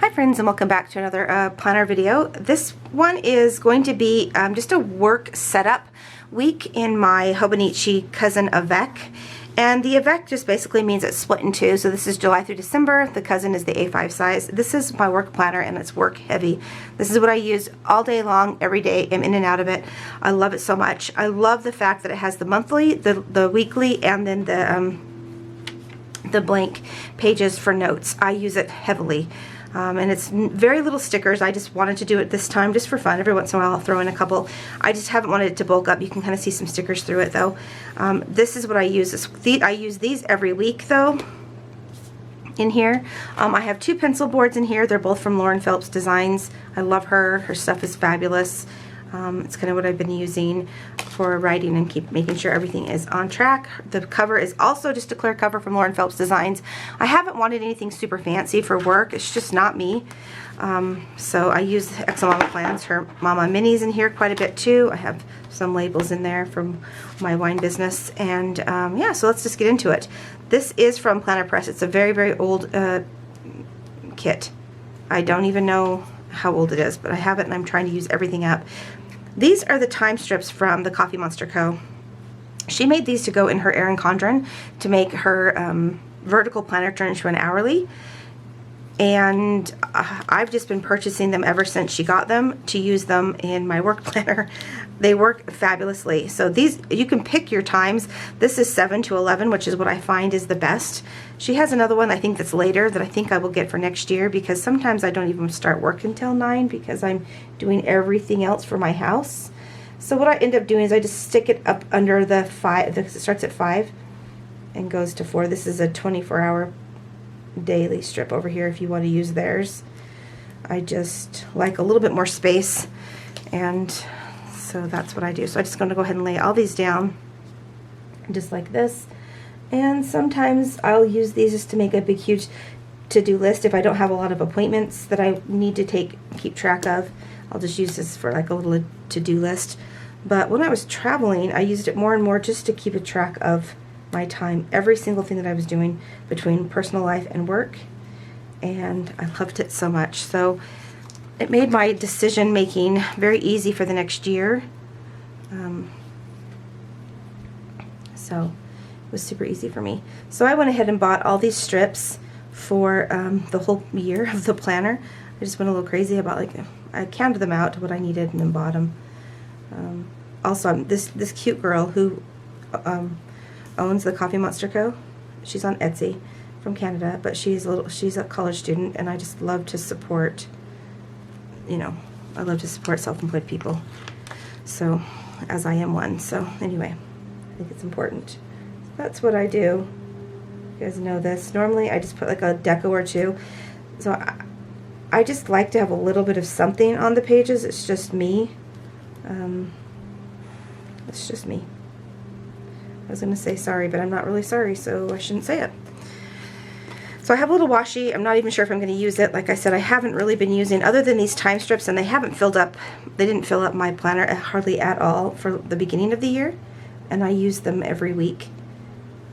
Hi friends, and welcome back to another planner video. This one is going to be just a work setup week in my Hobonichi cousin avec. And the avec just basically means it's split in two. So this is July through December. The cousin is the A5 size. This is my work planner and it's work heavy. This is what I use all day long, every day. I'm in and out of it. I love it so much. I love the fact that it has the monthly, the weekly, and then the blank pages for notes. I use it heavily. And it's very little stickers. I just wanted to do it this time just for fun. Every once in a while I'll throw in a couple. I just haven't wanted it to bulk up. You can kind of see some stickers through it though. This is what I use. I use these every week though in here. I have two pencil boards in here. They're both from Lauren Phelps Designs. I love her. Her stuff is fabulous. It's kind of what I've been using for writing and keep making sure everything is on track. The cover is also just a clear cover from Lauren Phelps Designs. I haven't wanted anything super fancy for work. It's just not me. So I use Excel Mama Plans, her Mama Minis in here quite a bit too. I have some labels in there from my wine business. And yeah, so let's just get into it. This is from Planner Press. It's a very, very old kit. I don't even know how old it is, but I have it and I'm trying to use everything up. These are the time strips from the Coffee Monster Co. She made these to go in her Erin Condren to make her vertical planner turn into an hourly. And I've just been purchasing them ever since she got them to use them in my work planner. They work fabulously. So these, you can pick your times. This is 7 to 11, which is what I find is the best. She has another one I think that's later that I think I will get for next year because sometimes I don't even start work until 9 because I'm doing everything else for my house. So what I end up doing is I just stick it up under the 5, because it starts at 5 and goes to 4. This is a 24-hour daily strip over here if you want to use theirs. I just like a little bit more space, and so that's what I do. So I'm just going to go ahead and lay all these down just like this, and sometimes I'll use these just to make a big huge to-do list. If I don't have a lot of appointments that I need to keep track of, I'll just use this for like a little to-do list. But when I was traveling, I used it more and more just to keep a track of my time, every single thing that I was doing between personal life and work, and I loved it so much. So it made my decision making very easy for the next year. So it was super easy for me. So I went ahead and bought all these strips for the whole year of the planner. I just went a little crazy about, like, I counted them out to what I needed and then bought them. Also, this cute girl who owns the Coffee Monster Co. She's on Etsy from Canada, but she's a college student, and I just love to support, you know, I love to support self-employed people. So, as I am one. So anyway, I think it's important. So that's what I do. You guys know this. Normally I just put like a deco or two. So I just like to have a little bit of something on the pages. It's just me. It's just me. I was going to say sorry, but I'm not really sorry, so I shouldn't say it. So I have a little washi. I'm not even sure if I'm going to use it. Like I said, I haven't really been using, other than these time strips, and they haven't filled up, they didn't fill up my planner hardly at all for the beginning of the year, and I use them every week.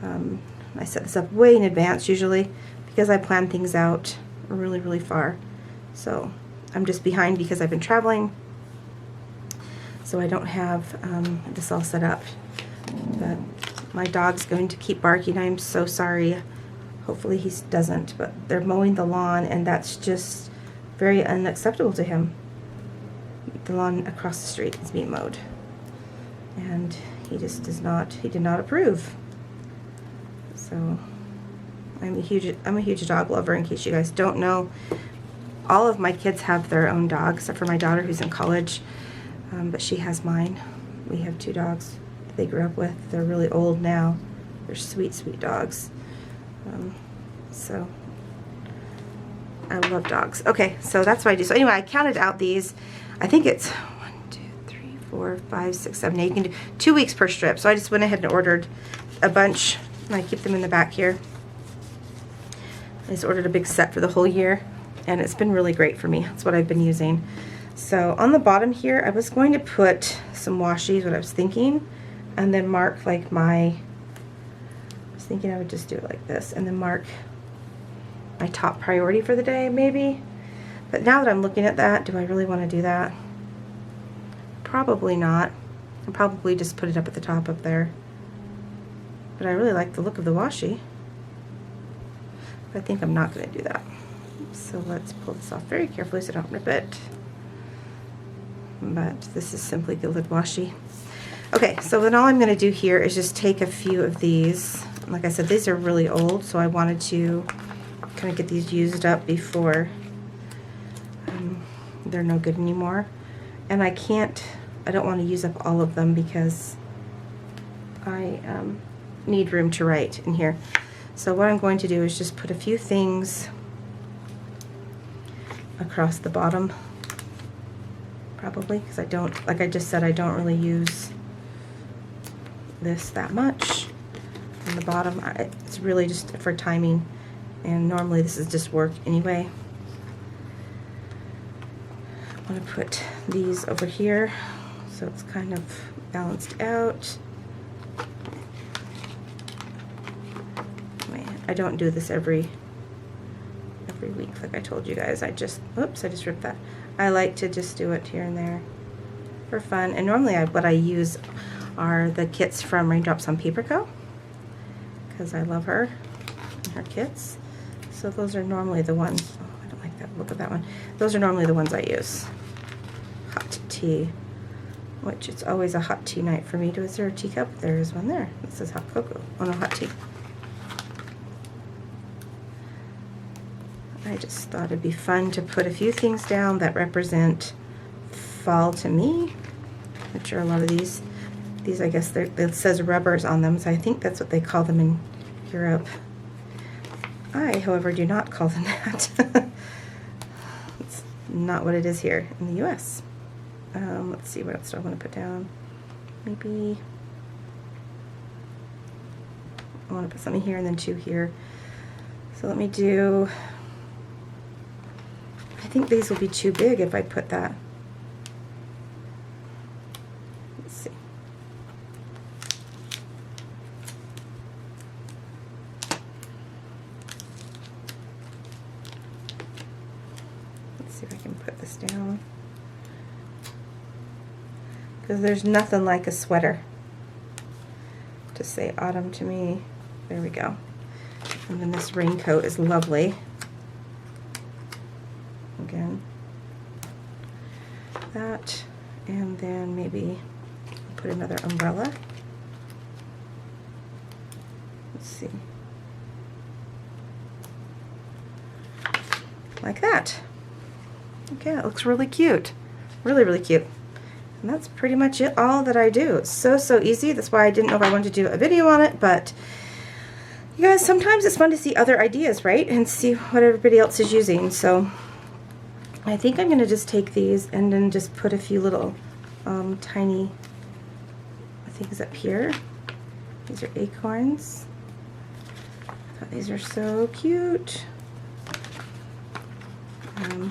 I set this up way in advance usually because I plan things out really, really far. So I'm just behind because I've been traveling, so I don't have this all set up. But my dog's going to keep barking. I'm so sorry. Hopefully he doesn't, but they're mowing the lawn, and that's just very unacceptable to him. The lawn across the street is being mowed, and he just did not approve. So I'm a huge dog lover, in case you guys don't know. All of my kids have their own dogs, except for my daughter who's in college, but she has mine. We have 2 dogs they grew up with. They're really old now. They're sweet, sweet dogs. So I love dogs. Okay, so that's what I do. So anyway, I counted out these. I think it's 1, 2, 3, 4, 5, 6, 7, 8. You can do 2 weeks per strip. So I just went ahead and ordered a bunch, and I keep them in the back here. I just ordered a big set for the whole year, and it's been really great for me. That's what I've been using. So on the bottom here, I was going to put some washi, what I was thinking, and then mark like I was thinking I would just do it like this, and then mark my top priority for the day maybe. But now that I'm looking at that, do I really want to do that? Probably not. I'll probably just put it up at the top up there. But I really like the look of the washi. But I think I'm not going to do that. So let's pull this off very carefully so I don't rip it. But this is simply gilded washi. Okay, so then all I'm going to do here is just take a few of these. Like I said, these are really old, so I wanted to kind of get these used up before they're no good anymore. And I don't want to use up all of them because I need room to write in here. So what I'm going to do is just put a few things across the bottom, probably, because I don't, like I just said, I don't really use this that much. On the bottom, it's really just for timing, and normally this is just work anyway. I want to put these over here so it's kind of balanced out. I don't do this every week like I told you guys. Oops, I just ripped that. I like to just do it here and there for fun. And normally what I use are the kits from Raindrops on Paper Co. because I love her and her kits. So those are normally the ones. Oh, I don't like that look of that one. Those are normally the ones I use. Hot tea, which it's always a hot tea night for me. Is there a teacup? There is one there. This is hot cocoa. Oh no, hot tea. I just thought it'd be fun to put a few things down that represent fall to me, which are a lot of these. These, I guess, it says rubbers on them, so I think that's what they call them in Europe. I, however, do not call them that. It's not what it is here in the US. Let's see, what else do I want to put down? Maybe I want to put something here and then two here. So let me do, I think these will be too big if I put that. Let's see. Let's see if I can put this down. Because there's nothing like a sweater to say autumn to me. There we go. And then this raincoat is lovely. Again, that, and then maybe put another umbrella. Let's see. Like that. Okay, it looks really cute. Really, really cute. And that's pretty much it, all that I do. It's so easy. That's why I didn't know if I wanted to do a video on it, but you guys, sometimes it's fun to see other ideas, right? And see what everybody else is using. So I think I'm going to just take these and then just put a few little tiny things up here. These are acorns. I thought these are so cute.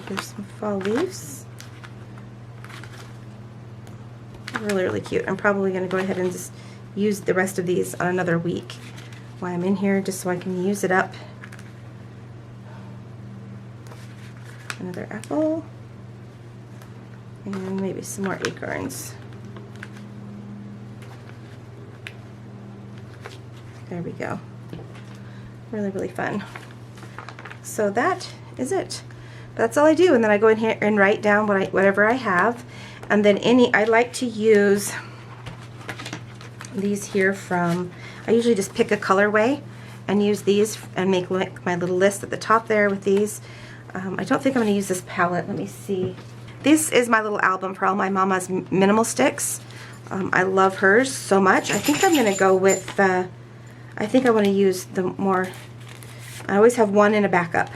Here's some fall leaves. Really, really cute. I'm probably going to go ahead and just use the rest of these on another week while I'm in here, just so I can use it up. Another apple, and maybe some more acorns. There we go. Really, really fun. So that is it. That's all I do, and then I go in here and write down whatever I have. And then I like to use these here from, I usually just pick a colorway and use these and make my little list at the top there with these. I don't think I'm going to use this palette. Let me see. This is my little album for all my mama's minimal sticks. I love hers so much. I think I'm going to go with, I think I want to use the more, I always have one in a backup.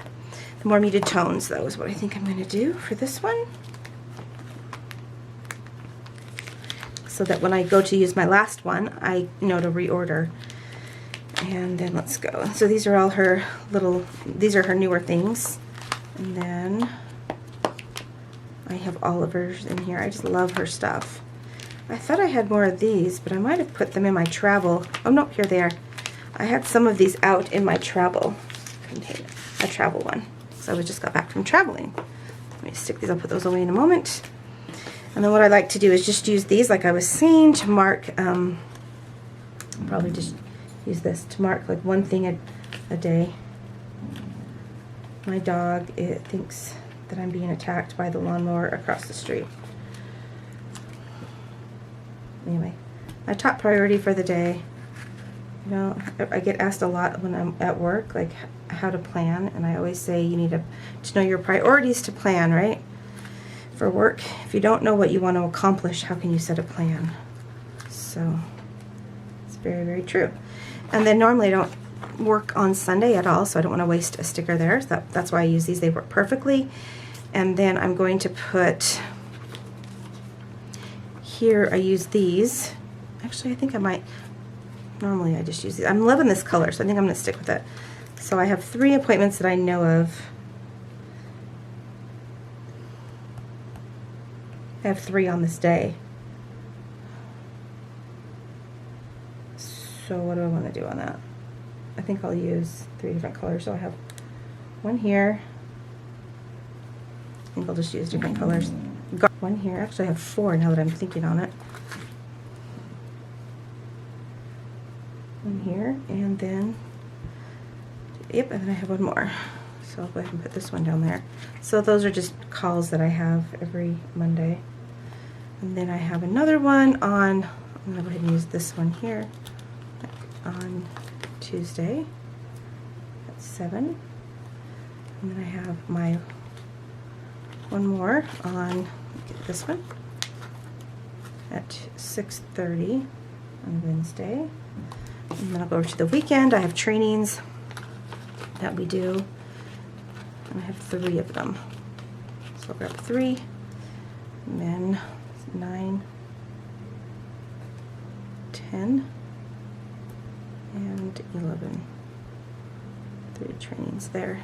The more muted tones, though, is what I think I'm going to do for this one. So that when I go to use my last one, I know to reorder. And then let's go. So these are all her little, these are her newer things. And then I have Oliver's in here. I just love her stuff. I thought I had more of these, but I might have put them in my travel. Oh no, here they are. I had some of these out in my travel container, a travel one. So I just got back from traveling. Let me stick these, I'll put those away in a moment. And then what I like to do is just use these, like I was saying, to mark, probably just use this to mark like one thing a day. My dog, it thinks that I'm being attacked by the lawnmower across the street. Anyway, my top priority for the day, you know, I get asked a lot when I'm at work, like how to plan, and I always say you need to know your priorities to plan, right? For work, if you don't know what you want to accomplish, how can you set a plan? So it's very, very true. And then normally I don't work on Sunday at all, so I don't want to waste a sticker there. So that's why I use these. They work perfectly. And then I'm going to put here, I use these. Actually, I think I might, normally I just use these. I'm loving this color, so I think I'm going to stick with it. So I have 3 appointments that I know of. I have 3 on this day. So what do I want to do on that? I think I'll use 3 different colors. So I have one here. I think I'll just use different colors. Got one here. Actually, I have 4 now that I'm thinking on it. One here, and then, yep, and then I have one more. So I'll go ahead and put this one down there. So those are just calls that I have every Monday. And then I have another one on, I'm going to go ahead and use this one here, on Tuesday at 7. And then I have my one more on, get this one, at 6:30 on Wednesday. And then I'll go over to the weekend. I have trainings that we do, and I have 3 of them. So I'll grab 3, and then 9, 10, and 11. 3 trainings there.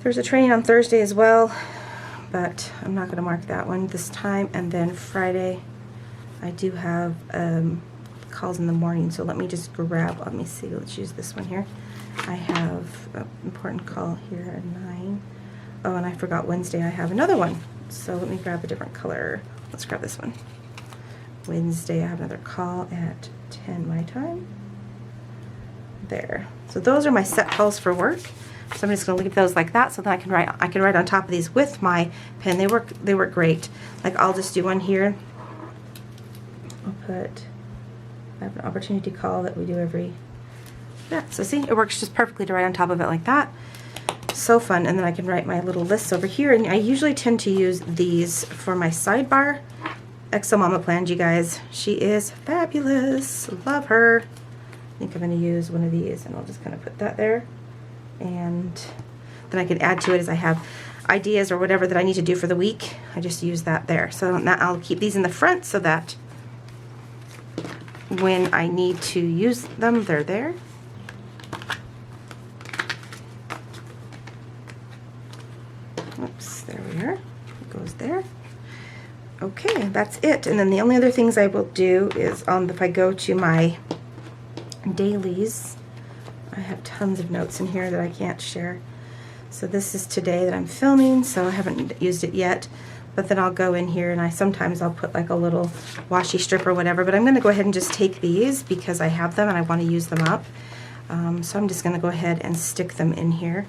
There's a training on Thursday as well, but I'm not going to mark that one this time. And then Friday, I do have calls in the morning, so let me just grab, let me see, let's use this one here. I have an important call here at 9. Oh, and I forgot Wednesday I have another one, so let me grab a different color. Let's grab this one. Wednesday I have another call at 10 my time. There. So those are my set calls for work. So I'm just going to leave those like that, so that I can write on top of these with my pen. They work great. Like I'll just do one here. I have an opportunity call that we do every, yeah, so see, it works just perfectly to write on top of it like that. So fun. And then I can write my little lists over here, and I usually tend to use these for my sidebar. Exo Mama planned, you guys. She is fabulous. Love her. I think I'm going to use one of these, and I'll just kind of put that there. And then I can add to it as I have ideas or whatever that I need to do for the week. I just use that there. So now I'll keep these in the front so that when I need to use them, they're there. Oops, there we are. It goes there. Okay, that's it. And then the only other things I will do is if I go to my dailies, I have tons of notes in here that I can't share. So this is today that I'm filming, so I haven't used it yet. But then I'll go in here, and sometimes I'll put like a little washi strip or whatever. But I'm going to go ahead and just take these because I have them and I want to use them up. So I'm just going to go ahead and stick them in here.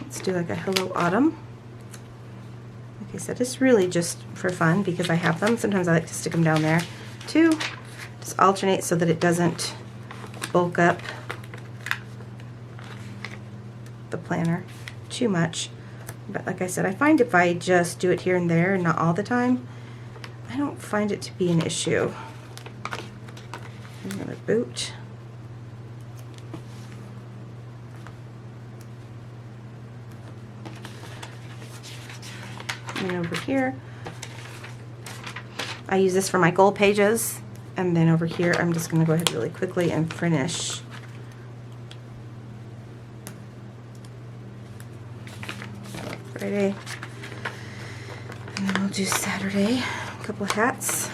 Let's do like a Hello Autumn. Like I said, it's really just for fun because I have them. Sometimes I like to stick them down there too. Just alternate so that it doesn't bulk up the planner too much. But like I said, I find if I just do it here and there and not all the time, I don't find it to be an issue. Another boot. And over here, I use this for my goal pages. And then over here, I'm just going to go ahead really quickly and finish. Friday. And then we'll do Saturday. A couple of hats.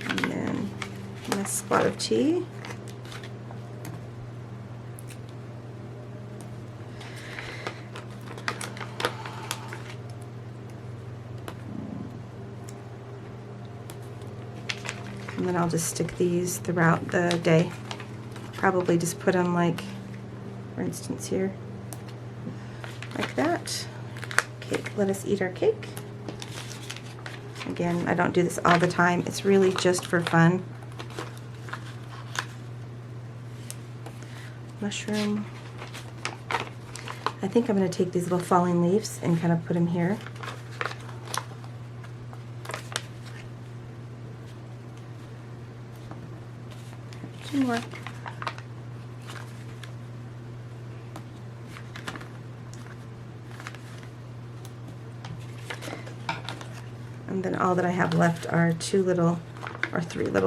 And then my spot of tea. And then I'll just stick these throughout the day. Probably just put them like, for instance here, like that. Okay, let us eat our cake. Again, I don't do this all the time. It's really just for fun. Mushroom. I think I'm going to take these little falling leaves and kind of put them here. Two more. And then all that I have left are three little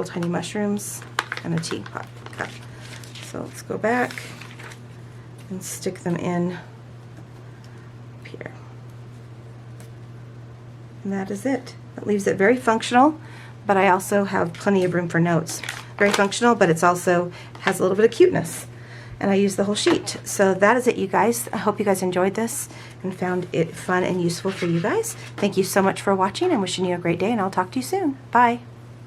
tiny mushrooms and a teapot cup. So let's go back and stick them in up here. And that is it. It leaves it very functional, but I also have plenty of room for notes. Very functional, but it's also has a little bit of cuteness. And I use the whole sheet. So that is it, you guys. I hope you guys enjoyed this and found it fun and useful for you guys. Thank you so much for watching and wishing you a great day, and I'll talk to you soon. Bye.